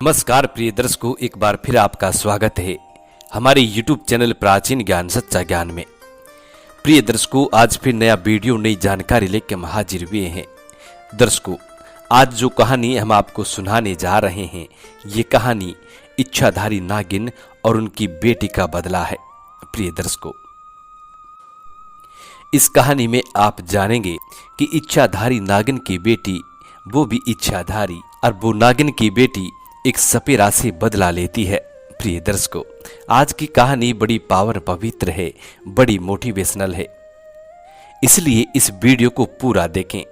नमस्कार प्रिय दर्शकों, एक बार फिर आपका स्वागत है हमारे YouTube चैनल प्राचीन ज्ञान सच्चा ज्ञान में। प्रिय दर्शकों, आज फिर नया वीडियो नई जानकारी लेकर हम हाजिर हुए हैं। दर्शकों, आज जो कहानी हम आपको सुनाने जा रहे हैं, ये कहानी इच्छाधारी नागिन और उनकी बेटी का बदला है। प्रिय दर्शकों, इस कहानी में आप जानेंगे कि इच्छाधारी नागिन की बेटी वो भी इच्छाधारी और वो नागिन की बेटी एक सपेरा से बदला लेती है। प्रिय दर्शकों, आज की कहानी बड़ी पावन पवित्र है, बड़ी मोटिवेशनल है, इसलिए इस वीडियो को पूरा देखें।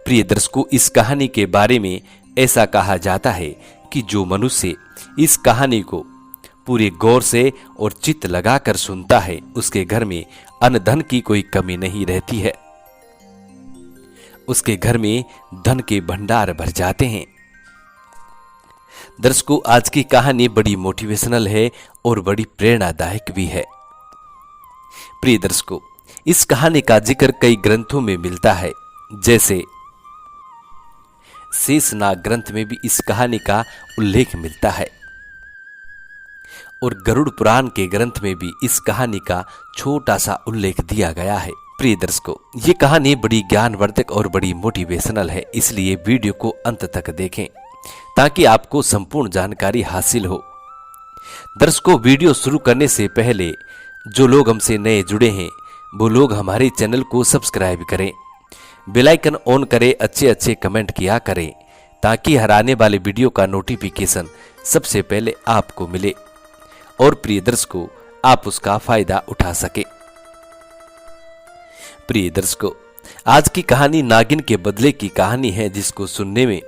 प्रिय दर्शकों, इस कहानी के बारे में ऐसा कहा जाता है कि जो मनुष्य इस कहानी को पूरे गौर से और चित्त लगाकर सुनता है, उसके घर में अन्न धन की कोई कमी नहीं रहती है, उसके घर में धन के भंडार भर जाते हैं। दर्शकों, आज की कहानी बड़ी मोटिवेशनल है और बड़ी प्रेरणादायक भी है। प्रिय दर्शकों, इस कहानी का जिक्र कई ग्रंथों में मिलता है, जैसे शेषनाग ग्रंथ में भी इस कहानी का उल्लेख मिलता है और गरुड़ पुराण के ग्रंथ में भी इस कहानी का छोटा सा उल्लेख दिया गया है। प्रिय दर्शकों, ये कहानी बड़ी ज्ञानवर्धक और बड़ी मोटिवेशनल है, इसलिए वीडियो को अंत तक देखें ताकि आपको संपूर्ण जानकारी हासिल हो। दर्शकों, वीडियो शुरू करने से पहले जो लोग हमसे नए जुड़े हैं, वो लोग हमारे चैनल को सब्सक्राइब करें, बेल आइकन ऑन करें, अच्छे कमेंट किया करें ताकि हर आने वाले वीडियो का नोटिफिकेशन सबसे पहले आपको मिले और प्रिय दर्शकों, आप उसका फायदा उठा सके। प्रिय दर्शकों, आज की कहानी नागिन के बदले की कहानी है, जिसको सुनने में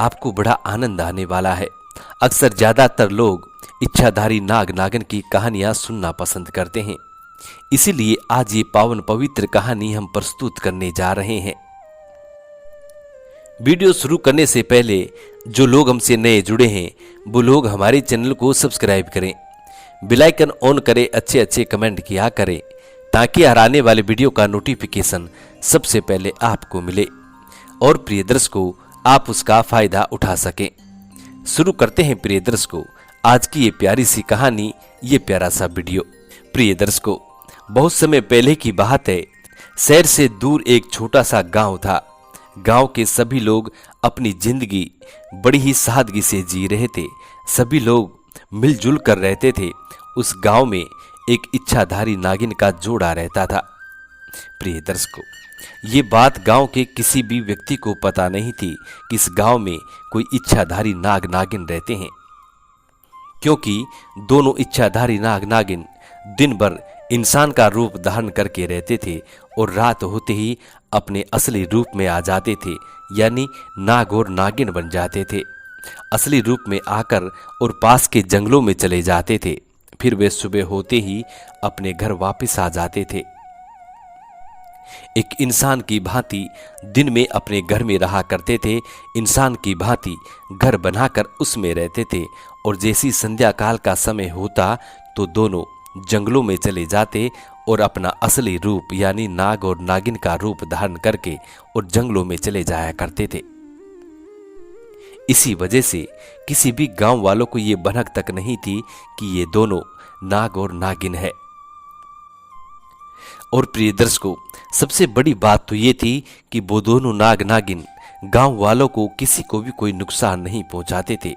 आपको बड़ा आनंद आने वाला है। अक्सर ज्यादातर लोग इच्छाधारी नाग नागिन की कहानियां सुनना पसंद करते हैं, इसीलिए आज ये पावन पवित्र कहानी हम प्रस्तुत करने जा रहे हैं। वीडियो शुरू करने से पहले जो लोग हमसे नए जुड़े हैं, वो लोग हमारे चैनल को सब्सक्राइब करें, बेल आइकन ऑन करें, अच्छे कमेंट किया करें ताकि हर आने वाले वीडियो का नोटिफिकेशन सबसे पहले आपको मिले और प्रिय दर्शकों, आप उसका फायदा उठा सकें। शुरू करते हैं प्रिय दर्शकों आज की ये प्यारी सी कहानी, ये प्यारा सा वीडियो। प्रिय दर्शकों, बहुत समय पहले की बात है, शहर से दूर एक छोटा सा गांव था। गांव के सभी लोग अपनी जिंदगी बड़ी ही सादगी से जी रहे थे, सभी लोग मिलजुल कर रहते थे। उस गांव में एक इच्छाधारी नागिन का जोड़ा रहता था। प्रिय दर्शकों, ये बात गांव के किसी भी व्यक्ति को पता नहीं थी कि इस गांव में कोई इच्छाधारी नाग नागिन रहते हैं, क्योंकि दोनों इच्छाधारी नाग नागिन दिन भर इंसान का रूप धारण करके रहते थे और रात होते ही अपने असली रूप में आ जाते थे, यानी नाग और नागिन बन जाते थे। असली रूप में आकर और पास के जंगलों में चले जाते थे, फिर वे सुबह होते ही अपने घर वापस आ जाते थे। एक इंसान की भांति दिन में अपने घर में रहा करते थे, इंसान की भांति घर बनाकर उसमें रहते थे और जैसी संध्या काल का समय होता तो दोनों जंगलों में चले जाते और अपना असली रूप यानी नाग और नागिन का रूप धारण करके और जंगलों में चले जाया करते थे। इसी वजह से किसी भी गांव वालों को ये भनक तक नहीं थी कि ये दोनों नाग और नागिन है। और प्रिय दर्शकों, सबसे बड़ी बात तो ये थी कि वो दोनों नाग नागिन गांव वालों को किसी को भी कोई नुकसान नहीं पहुंचाते थे।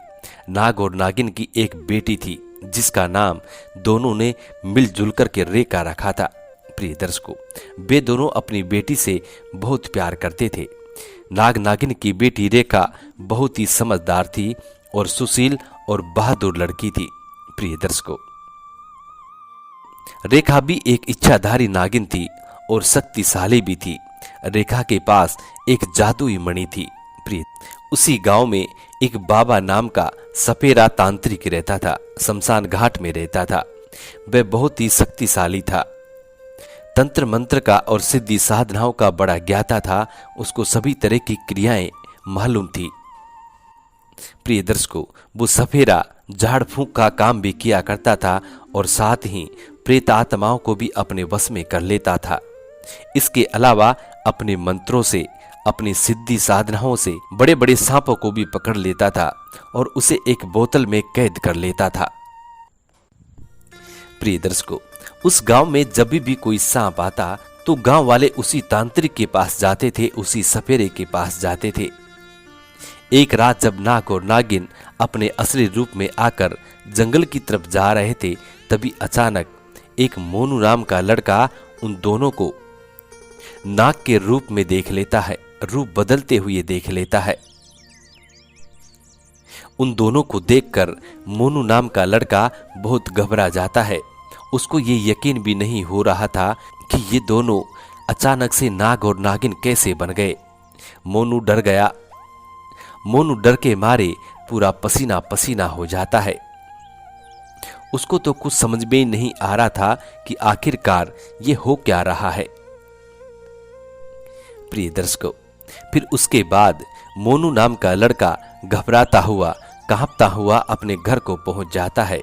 नाग और नागिन की एक बेटी थी जिसका नाम दोनों ने मिलजुल कर के रेखा रखा था। प्रिय दर्शकों, वे दोनों अपनी बेटी से बहुत प्यार करते थे। नाग नागिन की बेटी रेखा बहुत ही समझदार थी और सुशील और बहादुर लड़की थी। प्रिय दर्शकों, रेखा भी एक इच्छाधारी नागिन थी और शक्तिशाली भी थी। रेखा के पास एक जादुई मणि थी। प्रिय, उसी गांव में एक बाबा नाम का सपेरा तांत्रिक रहता था, शमशान घाट में रहता था। वह बहुत ही शक्तिशाली था, तंत्र मंत्र का और सिद्धि साधनाओं का बड़ा ज्ञाता था, उसको सभी तरह की क्रियाएं मालूम थी। प्रिय दर्शकों, वो सपेरा झाड़ फूंक का काम भी किया करता था और साथ ही प्रेत आत्माओं को भी अपने वश में कर लेता था। इसके अलावा अपने मंत्रों से अपनी सिद्धि साधनाओं से बड़े बड़े सांपों को भी पकड़ लेता था और उसे एक बोतल में कैद कर लेता था। प्रिय दर्शकों, उस गांव में जब भी कोई सांप आता तो गांव वाले उसी तांत्रिक के पास जाते थे, उसी सपेरे के पास जाते थे। एक रात जब नाग और नागिन अपने असली रूप में आकर जंगल की तरफ जा रहे थे, तभी अचानक एक मोनू नाम का लड़का उन दोनों को नाग के रूप में देख लेता है, रूप बदलते हुए देख लेता है। उन दोनों को देखकर मोनू नाम का लड़का बहुत घबरा जाता है। उसको ये यकीन भी नहीं हो रहा था कि ये दोनों अचानक से नाग और नागिन कैसे बन गए। मोनू डर गया। मोनू डर के मारे पूरा पसीना पसीना हो जाता है। उसको तो कुछ समझ में नहीं आ रहा था कि आखिरकार ये हो क्या रहा है। प्रिय दर्शकों, फिर उसके बाद मोनू नाम का लड़का घबराता हुआ कांपता हुआ अपने घर को पहुंच जाता है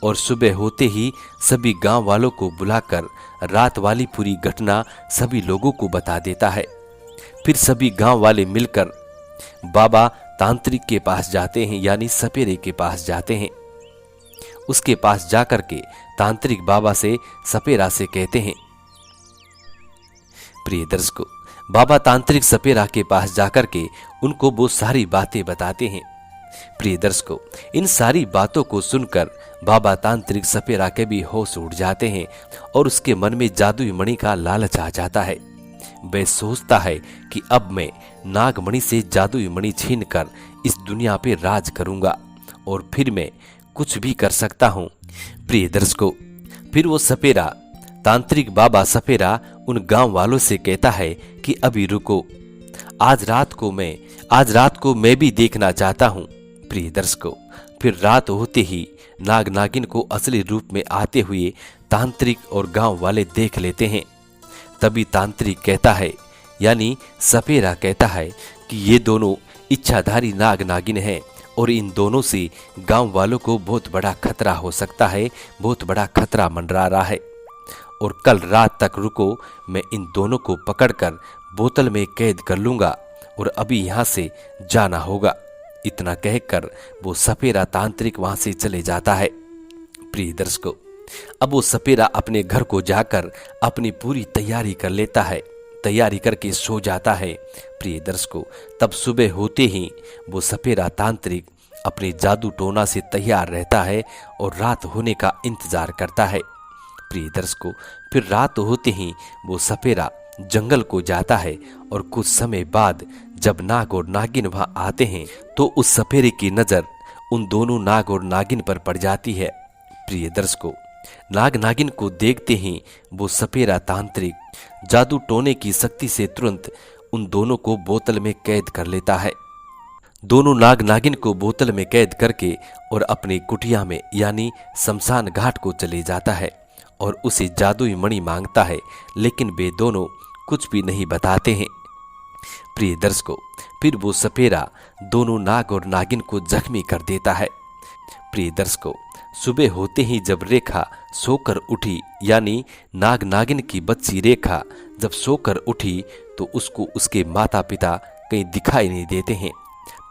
और सुबह होते ही सभी गांव वालों को बुलाकर रात वाली पूरी घटना सभी लोगों को बता देता है। फिर सभी गांव वाले मिलकर बाबा तांत्रिक के पास जाते हैं, यानी सपेरे के पास जाते हैं। उसके पास जाकर के तांत्रिक बाबा से सपेरा से कहते हैं। प्रिय दर्शकों, बाबा तांत्रिक सपेरा के पास जाकर के उनको वो सारी बातें बताते हैं। प्रिय दर्शकों, इन सारी बातों को सुनकर बाबा तांत्रिक सपेरा के भी होश उड़ जाते हैं और उसके मन में जादुई मणि का लालच आ जाता है। वह सोचता है कि अब मैं नागमणि से जादुई मणि छीनकर इस दुनिया पे राज करूंगा और फिर मैं कुछ भी कर सकता हूं। प्रिय दर्शकों, फिर वो सपेरा तांत्रिक बाबा सपेरा उन गांव वालों से कहता है कि अभी रुको, आज रात को मैं भी देखना चाहता हूं। प्रिय दर्शकों, फिर रात होते ही नाग नागिन को असली रूप में आते हुए तांत्रिक और गांव वाले देख लेते हैं। तभी तांत्रिक कहता है, यानी सपेरा कहता है कि ये दोनों इच्छाधारी नाग नागिन हैं और इन दोनों से गांव वालों को बहुत बड़ा खतरा हो सकता है, बहुत बड़ा खतरा मंडरा रहा है। और कल रात तक रुको, मैं इन दोनों को पकड़कर बोतल में कैद कर लूंगा और अभी यहां से जाना होगा। इतना कहकर वो सपेरा तांत्रिक वहां से चले जाता है। प्रिय दर्शकों, अब वो सपेरा अपने घर को जाकर अपनी पूरी तैयारी कर लेता है, तैयारी करके सो जाता है। प्रिय दर्शकों, तब सुबह होते ही वो सपेरा तांत्रिक अपने जादू टोना से तैयार रहता है और रात होने का इंतजार करता है। प्रिय दर्शकों, फिर रात होते ही वो सपेरा जंगल को जाता है और कुछ समय बाद जब नाग और नागिन वहां आते हैं तो उस सपेरे की नजर उन दोनों नाग और नागिन पर पड़ जाती है। प्रिय दर्शकों, नाग नागिन को देखते ही वो सपेरा तांत्रिक जादू टोने की शक्ति से तुरंत उन दोनों को बोतल में कैद कर लेता है। दोनों नाग नागिन को बोतल में कैद करके और अपनी कुटिया में यानी शमशान घाट को चले जाता है और उसे जादुई मणि मांगता है, लेकिन वे दोनों कुछ भी नहीं बताते हैं। प्रिय दर्शकों, फिर वो सपेरा दोनों नाग और नागिन को जख्मी कर देता है। प्रिय दर्शकों, सुबह होते ही जब रेखा सोकर उठी, यानी नाग नागिन की बच्ची रेखा जब सोकर उठी तो उसको उसके माता पिता कहीं दिखाई नहीं देते हैं।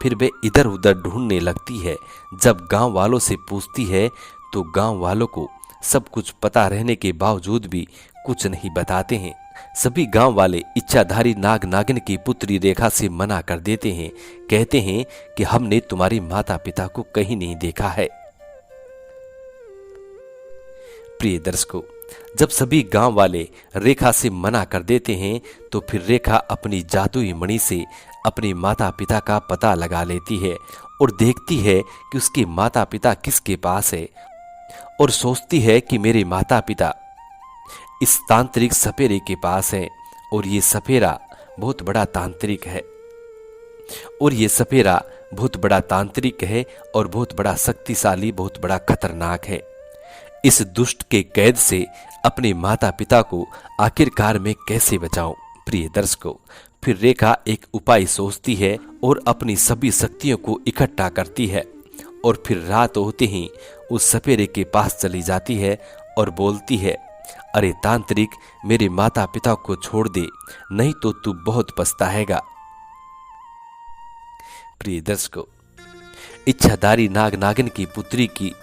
फिर वे इधर उधर ढूंढने लगती है। जब गांव वालों से पूछती है तो गांव वालों को सब कुछ पता रहने के बावजूद भी कुछ नहीं बताते हैं। सभी गांव वाले इच्छाधारी नाग नागिन की पुत्री रेखा से मना कर देते हैं, कहते हैं कि हमने तुम्हारी माता पिता को कहीं नहीं देखा है। प्रिय दर्शकों, जब सभी गांव वाले रेखा से मना कर देते हैं तो फिर रेखा अपनी जादुई मणि से अपने माता पिता का पता लगा लेती है और देखती है कि उसके माता पिता किसके पास है और सोचती है कि मेरे माता पिता इस तांत्रिक सपेरे के पास है और ये सपेरा बहुत बड़ा तांत्रिक है और बहुत बड़ा शक्तिशाली, बहुत बड़ा खतरनाक है। इस दुष्ट के कैद से अपने माता पिता को आखिरकार मैं कैसे बचाऊं। प्रिय दर्शकों, फिर रेखा एक उपाय सोचती है और अपनी सभी शक्तियों को इकट्ठा करती है और फिर रात होते ही उस सपेरे के पास चली जाती है और बोलती है, अरे तांत्रिक, मेरे माता पिता को छोड़ दे, नहीं तो तू बहुत पछताएगा। प्रिय दर्शकों, इच्छाधारी नाग नागिन की पुत्री की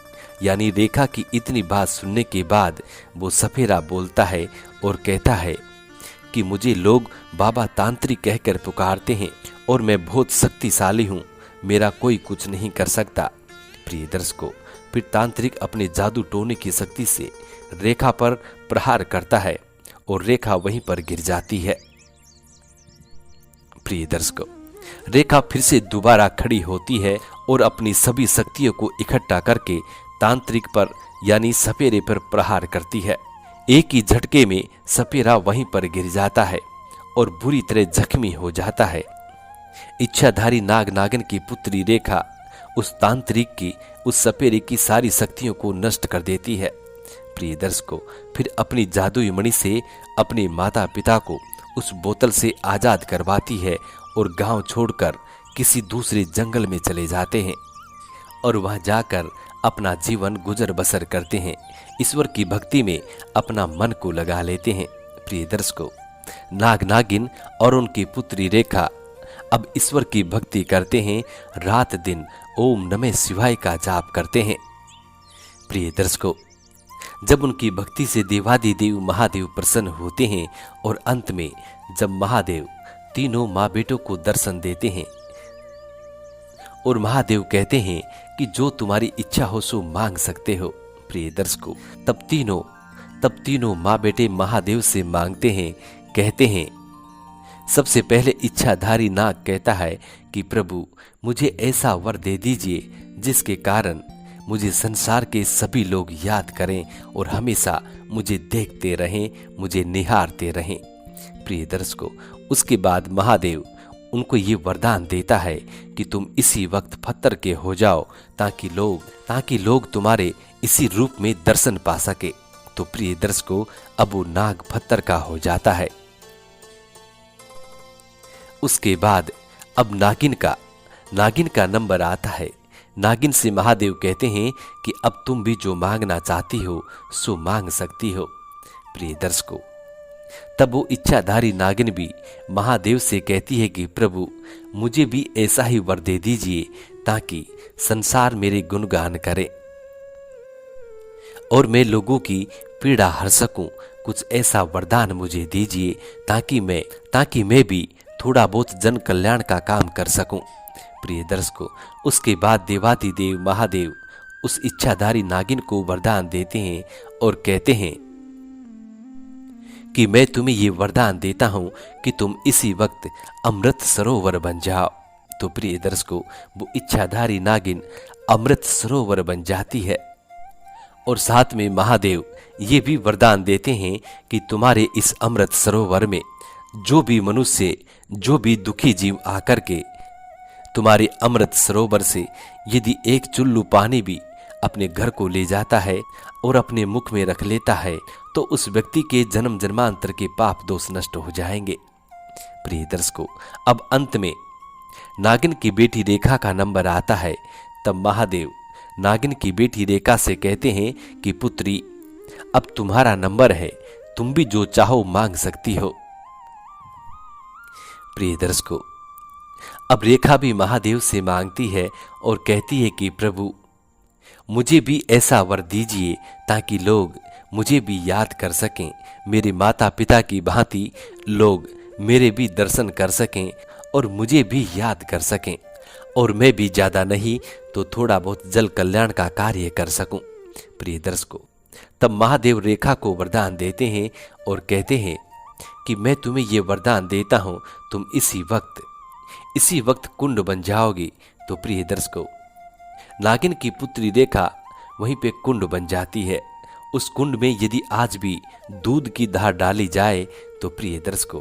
यानी रेखा की इतनी बात सुनने के बाद वो सपेरा बोलता है और कहता है कि मुझे लोग बाबा तांत्रिक कहकर पुकारते हैं और मैं बहुत शक्तिशाली हूँ, मेरा कोई कुछ नहीं कर सकता। प्रिय दर्शकों, फिर तांत्रिक अपने जादू टोने की शक्ति से रेखा पर प्रहार करता है और रेखा वहीं पर गिर जाती है। प्रिय दर्शकों, रेखा फिर से दोबारा खड़ी होती है और अपनी सभी शक्तियों को इकट्ठा करके तांत्रिक पर यानी सपेरे पर प्रहार करती है। एक ही झटके में सपेरा वहीं पर गिर जाता है और बुरी तरह जख्मी हो जाता है। इच्छाधारी नाग नागिन की पुत्री रेखा उस तांत्रिक की, उस सपेरे की सारी शक्तियों को नष्ट कर देती है। प्रिय दर्शकों, फिर अपनी जादुई मणि से अपने माता पिता को उस बोतल से आजाद करवाती है और गांव छोड़कर किसी दूसरे जंगल में चले जाते हैं और वहां जाकर अपना जीवन गुजर बसर करते हैं। ईश्वर की भक्ति में अपना मन को लगा लेते हैं। प्रिय दर्शकों, नाग नागिन और उनकी पुत्री रेखा अब ईश्वर की भक्ति करते हैं, रात दिन ओम नमः शिवाय का जाप करते हैं। प्रिय दर्शकों, जब उनकी भक्ति से देवादिदेव महादेव प्रसन्न होते हैं और अंत में जब महादेव तीनों माँ बेटों को दर्शन देते हैं और महादेव कहते हैं कि जो तुम्हारी इच्छा हो सो मांग सकते हो। प्रिय दर्शकों, तब तीनों माँ बेटे महादेव से मांगते हैं, कहते हैं। सबसे पहले इच्छाधारी नाग कहता है कि प्रभु मुझे ऐसा वर दे दीजिए जिसके कारण मुझे संसार के सभी लोग याद करें और हमेशा मुझे देखते रहें, मुझे निहारते रहें। प्रिय दर्शकों, उसके बाद महादेव उनको ये वरदान देता है कि तुम इसी वक्त पत्थर के हो जाओ ताकि लोग तुम्हारे इसी रूप में दर्शन पा सके। तो प्रिय दर्शकों, अब वो नाग पत्थर का हो जाता है। उसके बाद अब नागिन का नंबर आता है। नागिन से महादेव कहते हैं कि अब तुम भी जो मांगना चाहती हो सो मांग सकती हो। प्रिय दर्शकों, तब वो इच्छाधारी नागिन भी महादेव से कहती है कि प्रभु मुझे भी ऐसा ही वर दे दीजिए ताकि संसार मेरे गुणगान करे और मैं लोगों की पीड़ा हर सकूं। कुछ ऐसा वरदान मुझे दीजिए ताकि मैं भी थोड़ा बहुत जन कल्याण का काम कर सकूं। प्रिय दर्शकों, उसके बाद देवादिदेव महादेव उस इच्छाधारी नागिन को वरदान देते हैं और कहते हैं कि मैं तुम्हें ये वरदान देता हूं कि तुम इसी वक्त अमृत सरोवर बन जाओ। तो प्रिय दर्शकों, वो इच्छाधारी नागिन अमृत सरोवर बन जाती है और साथ में महादेव ये भी वरदान देते हैं कि तुम्हारे इस अमृत सरोवर में जो भी मनुष्य, जो भी दुखी जीव आकर के तुम्हारे अमृत सरोवर से यदि एक चुल्लू पानी भी अपने घर को ले जाता है और अपने मुख में रख लेता है तो उस व्यक्ति के जन्म जन्मांतर के पाप दोष नष्ट हो जाएंगे। प्रिय दर्शकों, अब अंत में नागिन की बेटी रेखा का नंबर आता है। तब महादेव नागिन की बेटी रेखा से कहते हैं कि पुत्री अब तुम्हारा नंबर है, तुम भी जो चाहो मांग सकती हो। प्रिय दर्शकों, अब रेखा भी महादेव से मांगती है और कहती है कि प्रभु मुझे भी ऐसा वर दीजिए ताकि लोग मुझे भी याद कर सकें, मेरे माता पिता की भांति लोग मेरे भी दर्शन कर सकें और मुझे भी याद कर सकें और मैं भी ज्यादा नहीं तो थोड़ा बहुत जल कल्याण का कार्य कर सकूं। प्रिय दर्शकों, तब महादेव रेखा को वरदान देते हैं और कहते हैं कि मैं तुम्हें ये वरदान देता हूं, तुम इसी वक्त कुंड बन जाओगी। तो प्रिय दर्शकों, नागिन की पुत्री रेखा वहीं पे कुंड बन जाती है। उस कुंड में यदि आज भी दूध की धार डाली जाए तो प्रिय दर्शकों,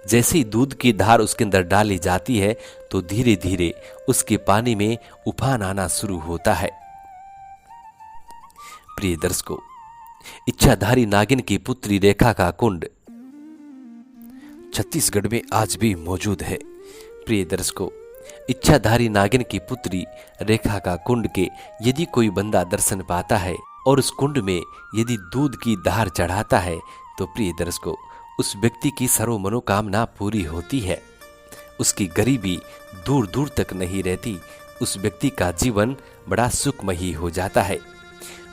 जैसे ही दूध की धार उसके अंदर डाली जाती है तो धीरे धीरे उसके पानी में उफान आना शुरू होता है। प्रिय दर्शकों, इच्छाधारी नागिन की पुत्री रेखा का कुंड छत्तीसगढ़ में आज भी मौजूद है। प्रिय दर्शकों, इच्छाधारी नागिन की पुत्री रेखा का कुंड के यदि कोई बंदा दर्शन पाता है और उस कुंड में यदि दूध की धार चढ़ाता है तो प्रिय दर्शकों, उस व्यक्ति की सर्व मनोकामना पूरी होती है। उसकी गरीबी दूर दूर तक नहीं रहती, उस व्यक्ति का जीवन बड़ा सुखमयी हो जाता है।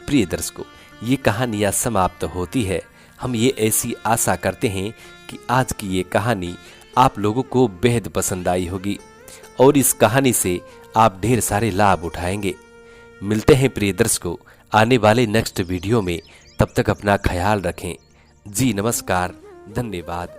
प्रिय दर्शकों, ये कहानियाँ समाप्त होती है। हम ये ऐसी आशा करते हैं कि आज की ये कहानी आप लोगों को बेहद पसंद आई होगी और इस कहानी से आप ढेर सारे लाभ उठाएंगे। मिलते हैं प्रिय दर्शकों आने वाले नेक्स्ट वीडियो में। तब तक अपना ख्याल रखें। जी नमस्कार, धन्यवाद।